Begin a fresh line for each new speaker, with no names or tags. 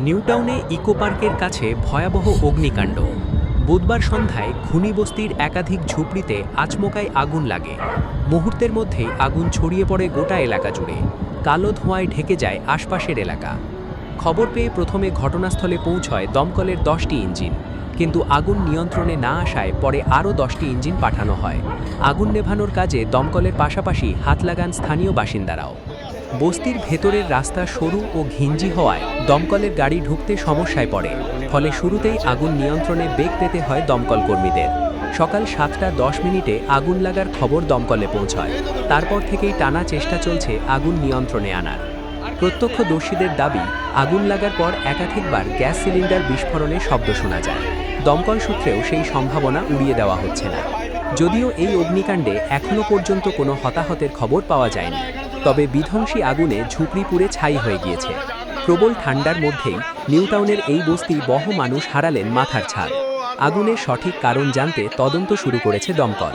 নিউটাউনে eco পার্কের কাছে ভয়াবহ অগ্নিকাণ্ড। বুধবার সন্ধ্যায় খুনি বস্তির একাধিক ঝুপড়িতে আচমকায় আগুন লাগে। মুহূর্তের মধ্যেই আগুন ছড়িয়ে পড়ে গোটা এলাকা জুড়ে। কালো ধোঁয়ায় ঢেকে যায় আশপাশের এলাকা। খবর পেয়ে প্রথমে ঘটনাস্থলে পৌঁছয় দমকলের 10টি ইঞ্জিন, কিন্তু আগুন নিয়ন্ত্রণে না আসায় পরে আরও 10টি ইঞ্জিন পাঠানো হয়। আগুন নেভানোর কাজে দমকলের পাশাপাশি হাত লাগান স্থানীয় বাসিন্দারাও। বস্তির ভেতরের রাস্তা সরু ও ঘিঞ্জি হওয়ায় দমকলের গাড়ি ঢুকতে সমস্যায় পড়ে, ফলে শুরুতেই আগুন নিয়ন্ত্রণে বেগ পেতে হয় দমকল কর্মীদের। সকাল 7:10 আগুন লাগার খবর দমকলে পৌঁছয়। তারপর থেকেই টানা চেষ্টা চলছে আগুন নিয়ন্ত্রণে আনার। প্রত্যক্ষদর্শীদের দাবি, আগুন লাগার পর একাধিকবার গ্যাস সিলিন্ডার বিস্ফোরণের শব্দ শোনা যায়। দমকল সূত্রেও সেই সম্ভাবনা উড়িয়ে দেওয়া হচ্ছে না। যদিও এই অগ্নিকাণ্ডে এখনও পর্যন্ত কোনো হতাহতের খবর পাওয়া যায়নি, তবে বিধ্বংসী আগুনে ঝুপড়ি পুড়ে ছাই হয়ে গিয়েছে। প্রবল ঠান্ডার মধ্যেই নিউটাউনের এই বস্তি বহু মানুষ হারালেন মাথার ছাদ। আগুনের সঠিক কারণ জানতে তদন্ত শুরু করেছে দমকল।